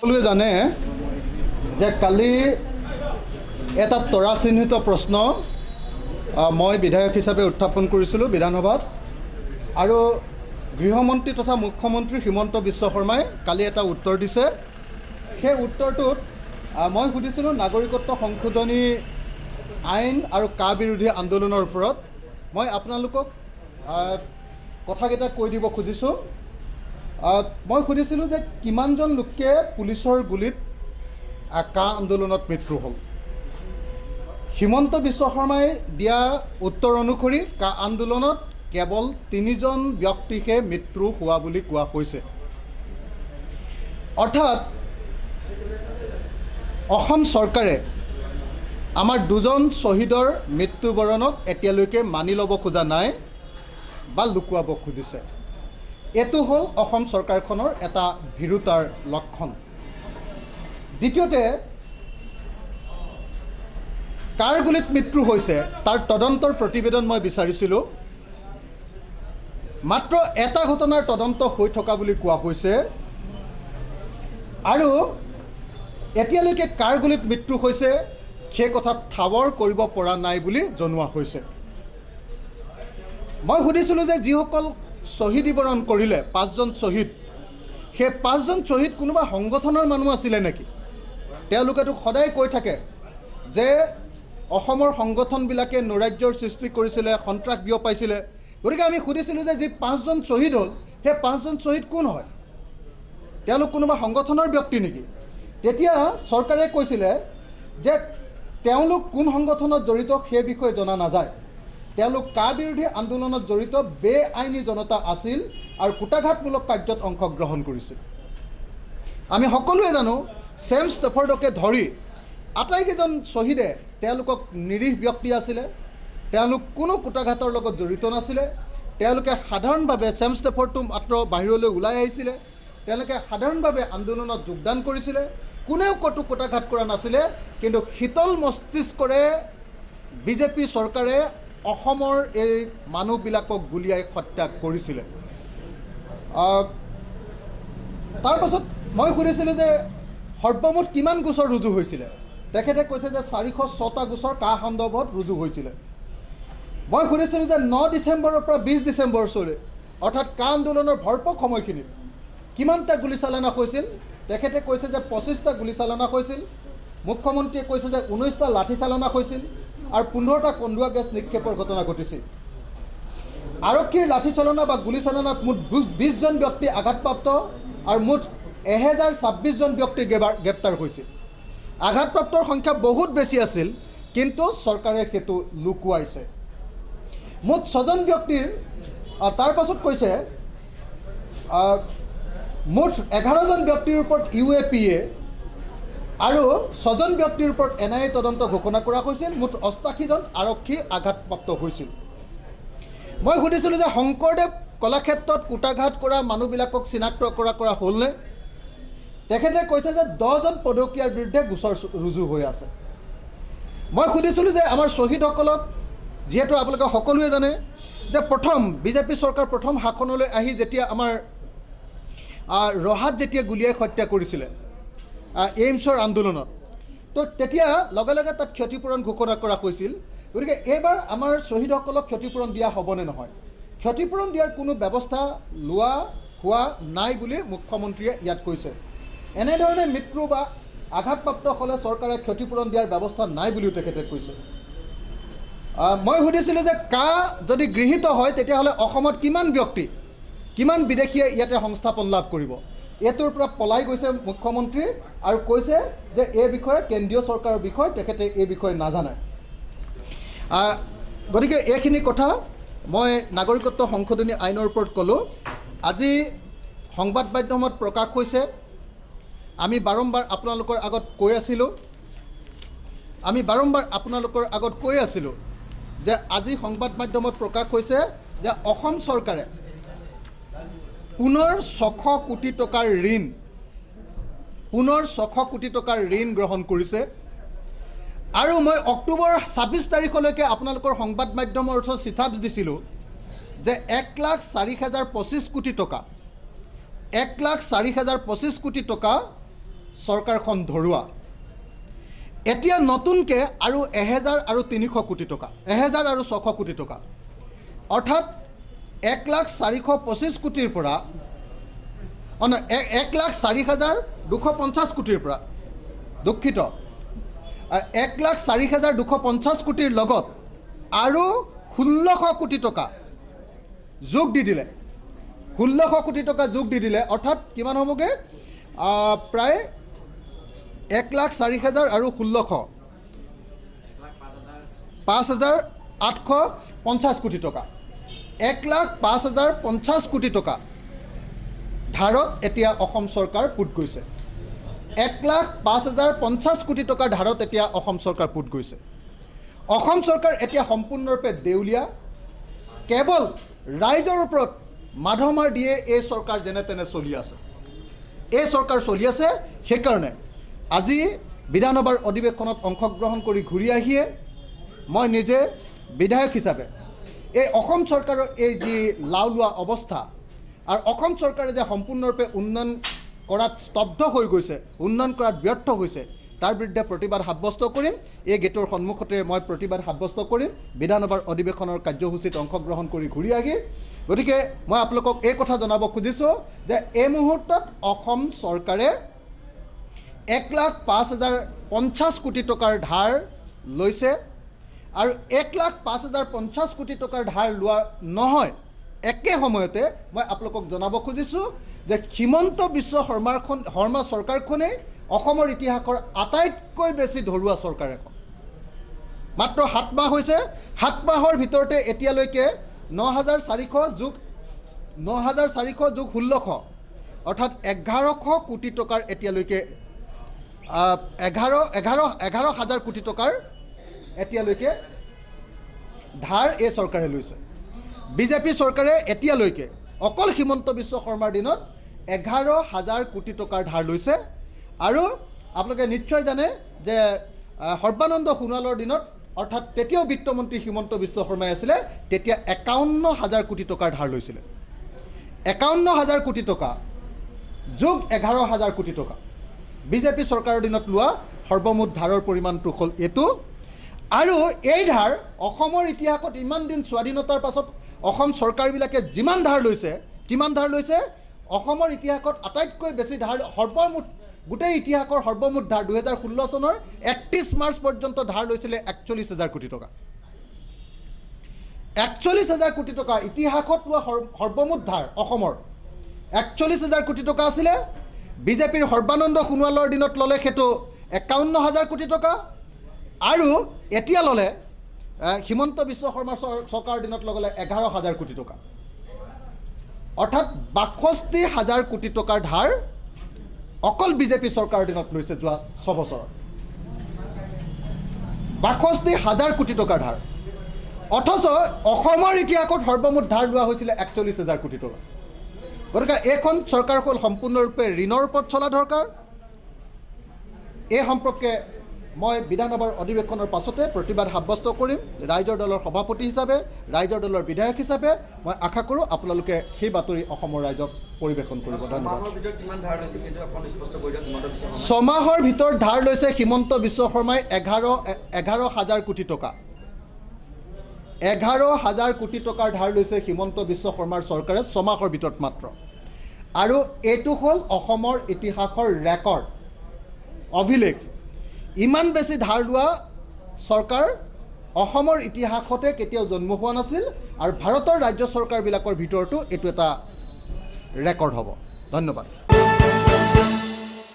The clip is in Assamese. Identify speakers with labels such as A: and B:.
A: সকলোৱে জানে যে কালি এটা তৰাচিহ্নিত প্ৰশ্ন মই বিধায়ক হিচাপে উত্থাপন কৰিছিলোঁ বিধানসভাত আৰু গৃহমন্ত্ৰী তথা মুখ্যমন্ত্ৰী হিমন্ত বিশ্ব শৰ্মাই কালি এটা উত্তৰ দিছে। সেই উত্তৰটোত মই সুধিছিলোঁ নাগৰিকত্ব সংশোধনী আইন আৰু কা বিৰোধী আন্দোলনৰ ওপৰত। মই আপোনালোকক কথাকেইটা কৈ দিব খুজিছোঁ। মই সুধিছিলোঁ যে কিমানজন লোকে পুলিচৰ গুলীত কা আন্দোলনত মৃত্যু হ'ল। হিমন্ত বিশ্ব শৰ্মাই দিয়া উত্তৰ অনুসৰি কা আন্দোলনত কেৱল 3জন ব্যক্তিহে মৃত্যু হোৱা বুলি কোৱা হৈছে। অৰ্থাৎ অসম চৰকাৰে আমাৰ 2জন শ্বহীদৰ মৃত্যুবৰণক এতিয়ালৈকে মানি ল'ব খোজা নাই বা লুকুৱাব খুজিছে। এইটো হ'ল অসম চৰকাৰখনৰ এটা ভীৰুতাৰ লক্ষণ। দ্বিতীয়তে, কাৰ গুলীত মৃত্যু হৈছে তাৰ তদন্তৰ প্ৰতিবেদন মই বিচাৰিছিলোঁ। মাত্ৰ এটা ঘটনাৰ তদন্ত হৈ থকা বুলি কোৱা হৈছে আৰু এতিয়ালৈকে কাৰ গুলীত মৃত্যু হৈছে সেই কথা ঠাৱৰ কৰিব পৰা নাই বুলি জনোৱা হৈছে। মই সুধিছিলোঁ যে যিসকল শ্বহীদী বৰণ কৰিলে 5জন শ্বহীদ, সেই 5জন শ্বহীদ কোনোবা সংগঠনৰ মানুহ আছিলে নেকি? তেওঁলোকেতো সদায় কৈ থাকে যে অসমৰ সংগঠনবিলাকে নৈৰাজ্যৰ সৃষ্টি কৰিছিলে, সন্ত্ৰাস বিয়পাইছিলে। গতিকে আমি সুধিছিলোঁ যে যি 5জন শ্বহীদ হ'ল সেই 5জন শ্বহীদ কোন হয়? তেওঁলোক কোনোবা সংগঠনৰ ব্যক্তি নেকি? তেতিয়া চৰকাৰে কৈছিলে যে তেওঁলোক কোন সংগঠনত জড়িত সেই বিষয়ে জনা নাযায়। তেওঁলোক কা বিৰোধী আন্দোলনত জড়িত বেআইনী জনতা আছিল আৰু কুটাঘাতমূলক কাৰ্যত অংশগ্ৰহণ কৰিছিল। আমি সকলোৱে জানো ছেম ষ্টেফৰ্ডকে ধৰি আটাইকেইজন শ্বহীদে তেওঁলোকক নিৰীহ ব্যক্তি আছিলে। তেওঁলোক কোনো কুটাঘাতৰ লগত জড়িত নাছিলে। তেওঁলোকে সাধাৰণভাৱে ছেম ষ্টেফৰ্ডটো মাত্ৰ বাহিৰলৈ ওলাই আহিছিলে। তেওঁলোকে সাধাৰণভাৱে আন্দোলনত যোগদান কৰিছিলে। কোনেও ক'তো কুটাঘাত কৰা নাছিলে। কিন্তু শীতল মস্তিষ্কৰে বিজেপি চৰকাৰে অসমৰ এই মানুহবিলাকক গুলীয়াই হত্যা কৰিছিলে। তাৰ পাছত মই সুধিছিলোঁ যে সৰ্বমুঠ কিমান গোচৰ ৰুজু হৈছিলে। তেখেতে কৈছে যে 406টা গোচৰ কা সন্দৰ্ভত ৰুজু হৈছিলে। মই সুধিছিলোঁ যে 9 ডিচেম্বৰৰ পৰা 20 ডিচেম্বৰলৈ অৰ্থাৎ কা আন্দোলনৰ ভৰপক সময়খিনিত কিমানটা গুলীচালনা হৈছিল। তেখেতে কৈছে যে 25টা গুলীচালনা হৈছিল। মুখ্যমন্ত্ৰীয়ে কৈছে যে 19টা লাঠিচালনা হৈছিল আৰু 15টা কন্দুৱা গেছ নিক্ষেপৰ ঘটনা ঘটিছিল। আৰক্ষীৰ লাঠিচালনা বা গুলীচালনাত মুঠ 20জন ব্যক্তি আঘাতপ্ৰাপ্ত আৰু মুঠ 1026জন ব্যক্তি গ্ৰেপ্তাৰ হৈছিল। আঘাতপ্ৰাপ্তৰ সংখ্যা বহুত বেছি আছিল, কিন্তু চৰকাৰে সেইটো লুকুৱাইছে। মুঠ 6জন ব্যক্তিৰ তাৰ পাছত কৈছে মুঠ 11জন ব্যক্তিৰ ওপৰত UAPA আৰু 6জন ব্যক্তিৰ ওপৰত NIA তদন্ত ঘোষণা কৰা হৈছিল। মুঠ 88জন আৰক্ষী আঘাতপ্ৰাপ্ত হৈছিল। মই সুধিছিলোঁ যে শংকৰদেৱ কলাক্ষেত্ৰত কুটাঘাত কৰা মানুহবিলাকক চিনাক্ত কৰা হ'লনে? তেখেতে কৈছে যে 10জন পদকীয়াৰ বিৰুদ্ধে গোচৰ ৰুজু হৈ আছে। মই সুধিছিলোঁ যে আমাৰ শ্বহীদসকলক, যিহেতু আপোনালোকে সকলোৱে জানে যে প্ৰথম বিজেপি চৰকাৰ প্ৰথম শাসনলৈ আহি যেতিয়া আমাৰ ৰহাত যেতিয়া গুলীয়াই হত্যা কৰিছিলে এইমছৰ আন্দোলনত, তো তেতিয়া লগে লগে তাত ক্ষতিপূৰণ ঘোষণা কৰা হৈছিল। গতিকে এইবাৰ আমাৰ শ্বহীদসকলক ক্ষতিপূৰণ দিয়া হ'বনে নহয়? ক্ষতিপূৰণ দিয়াৰ কোনো ব্যৱস্থা হোৱা নাই বুলি মুখ্যমন্ত্ৰীয়ে ইয়াত কৈছে। এনেধৰণে মৃত্যু বা আঘাতপ্ৰাপ্ত হ'লে চৰকাৰে ক্ষতিপূৰণ দিয়াৰ ব্যৱস্থা নাই বুলিও তেখেতে কৈছে। মই সুধিছিলোঁ যে কা যদি গৃহীত হয় তেতিয়াহ'লে অসমত কিমান বিদেশীয়ে ইয়াতে সংস্থাপন লাভ কৰিব? এইটোৰ পৰা পলাই গৈছে মুখ্যমন্ত্ৰী আৰু কৈছে যে এই বিষয়ে কেন্দ্ৰীয় চৰকাৰৰ বিষয়, তেখেতে এই বিষয়ে নাজানে। গতিকে এইখিনি কথা মই নাগৰিকত্ব সংশোধনী আইনৰ ওপৰত ক'লোঁ। আজি সংবাদ মাধ্যমত প্ৰকাশ হৈছে, আমি বাৰম্বাৰ আপোনালোকৰ আগত কৈ আছিলোঁ যে আজি সংবাদ মাধ্যমত প্ৰকাশ হৈছে যে অসম চৰকাৰে পুনৰ 600 কোটি টকাৰ ঋণ গ্ৰহণ কৰিছে। আৰু মই অক্টোবৰ 26 তাৰিখলৈকে আপোনালোকৰ সংবাদ মাধ্যমৰ ওচৰত চিঠাপছ দিছিলোঁ যে 1,04,025 কোটি টকা 1,04,025 কোটি টকা চৰকাৰখন ধৰুৱা এতিয়া নতুনকৈ আৰু 1000 আৰু 300 কোটি টকা 1000 আৰু 600 কোটি টকা অৰ্থাৎ 1,04,25 কোটিৰ পৰা 1,04,250 কোটিৰ পৰা দুঃখিত 1,04,250 কোটিৰ লগত আৰু 1600 কোটি টকা যোগ দি দিলে 1600 কোটি টকা যোগ দি দিলে অৰ্থাৎ কিমান হ'বগৈ প্ৰায় 1,04,000 আৰু 1600 5,850 কোটি টকা 1,05,050 কোটি টকা ধাৰত এতিয়া অসম চৰকাৰ পুত গৈছে 1,05,050 কোটি টকাৰ ধাৰত এতিয়া অসম চৰকাৰ পুত গৈছে অসম চৰকাৰ এতিয়া সম্পূৰ্ণৰূপে দেউলীয়া কেৱল ৰাইজৰ ওপৰত মাধমাৰ দিয়ে এই চৰকাৰ যেনে তেনে চলি আছে এই চৰকাৰ চলি আছে সেইকাৰণে আজি বিধানসভাৰ অধিৱেশনত অংশগ্ৰহণ কৰি ঘূৰি আহিয়ে মই নিজে বিধায়ক হিচাপে এই অসম চৰকাৰৰ এই যি লাওলোৱা অৱস্থা আৰু অসম চৰকাৰে যে সম্পূৰ্ণৰূপে উন্নয়ন কৰাত স্তব্ধ হৈ গৈছে উন্নয়ন কৰাত ব্যৰ্থ হৈছে তাৰ বিৰুদ্ধে প্ৰতিবাদ সাব্যস্ত কৰিম এই গেটৰ সন্মুখতে মই প্ৰতিবাদ সাব্যস্ত কৰিম বিধানসভাৰ অধিৱেশনৰ কাৰ্যসূচীত অংশগ্ৰহণ কৰি ঘূৰি আহি গতিকে মই আপোনালোকক এই কথা জনাব খুজিছোঁ যে এই মুহূৰ্তত অসম চৰকাৰে 1,05,050 কোটি টকাৰ ধাৰ লৈছে আৰু 1,05,050 কোটি টকাৰ ধাৰ লোৱা নহয় একে সময়তে মই আপোনালোকক জনাব খুজিছোঁ যে হিমন্ত বিশ্ব শৰ্মা চৰকাৰখনেই অসমৰ ইতিহাসৰ আটাইতকৈ বেছি ধৰুৱা চৰকাৰ এখন মাত্ৰ 7 মাহ হৈছে 7 মাহৰ ভিতৰতে এতিয়ালৈকে 9,400 যোগ 1600 অৰ্থাৎ 1,100 কোটি টকাৰ এতিয়ালৈকে 11,000 কোটি টকাৰ এতিয়ালৈকে ধাৰ এই চৰকাৰে লৈছে বিজেপি চৰকাৰে এতিয়ালৈকে অকল হিমন্ত বিশ্ব শৰ্মাৰ দিনত 11,000 কোটি টকাৰ ধাৰ লৈছে আৰু আপোনালোকে নিশ্চয় জানে যে সৰ্বানন্দ সোণোৱালৰ দিনত অৰ্থাৎ তেতিয়াও বিত্তমন্ত্ৰী হিমন্ত বিশ্ব শৰ্মাই আছিলে তেতিয়া 51,000 কোটি টকাৰ ধাৰ লৈছিলে 51,000 কোটি টকা যোগ 11,000 কোটি টকা বিজেপি চৰকাৰৰ দিনত লোৱা সৰ্বমুঠ ধাৰৰ পৰিমাণটো হ'ল এইটো আৰু এই ধাৰ অসমৰ ইতিহাসত ইমান দিন স্বাধীনতাৰ পাছত অসম চৰকাৰবিলাকে যিমান ধাৰ লৈছে কিমান ধাৰ লৈছে অসমৰ ইতিহাসত আটাইতকৈ বেছি ধাৰ সৰ্বমুঠ গোটেই ইতিহাসৰ সৰ্বমুঠ ধাৰ 2016 চনৰ 31 মাৰ্চ পৰ্যন্ত ধাৰ লৈছিলে 41,000 কোটি টকা 41,000 কোটি টকা ইতিহাসত লোৱা সৰ্বমুঠ ধাৰ অসমৰ 41,000 কোটি টকা আছিলে বিজেপিৰ সৰ্বানন্দ সোণোৱালৰ দিনত ল'লে সেইটো 51,000 কোটি টকা আৰু এতিয়া ল'লে হিমন্ত বিশ্ব শৰ্মা চৰকাৰৰ দিনত লগালে 11,000 কোটি টকা অৰ্থাৎ 62,000 কোটি টকাৰ ধাৰ অকল বিজেপি চৰকাৰৰ দিনত লৈছে যোৱা 6 বছৰত 62,000 কোটি টকাৰ ধাৰ অথচ অসমৰ ইতিহাসত সৰ্বমুঠ ধাৰ লোৱা হৈছিলে 41,000 কোটি টকা গতিকে এইখন চৰকাৰ হ'ল সম্পূৰ্ণৰূপে ঋণৰ ওপৰত চলা দৰকাৰ এই সম্পৰ্কে মই বিধানসভাৰ অধিৱেশনৰ পাছতে প্ৰতিবাদ সাব্যস্ত কৰিম ৰাইজৰ দলৰ সভাপতি হিচাপে ৰাইজৰ দলৰ বিধায়ক হিচাপে মই আশা কৰোঁ আপোনালোকে সেই বাতৰি অসমৰ ৰাইজক পৰিৱেশন কৰিব ধন্যবাদ 6 মাহৰ ভিতৰত ধাৰ লৈছে হিমন্ত বিশ্ব শৰ্মাই 11,000 কোটি টকা 11,000 কোটি টকাৰ ধাৰ লৈছে হিমন্ত বিশ্ব শৰ্মাৰ চৰকাৰে 6 মাহৰ ভিতৰত মাত্ৰ আৰু এইটো হ'ল অসমৰ ইতিহাসৰ ৰেকৰ্ড অভিলেখ ইমান বেছি ধাৰ লোৱা চৰকাৰ অসমৰ ইতিহাসতে কেতিয়াও জন্ম হোৱা নাছিল আৰু ভাৰতৰ ৰাজ্য চৰকাৰবিলাকৰ ভিতৰতো এইটো এটা ৰেকৰ্ড হ'ব ধন্যবাদ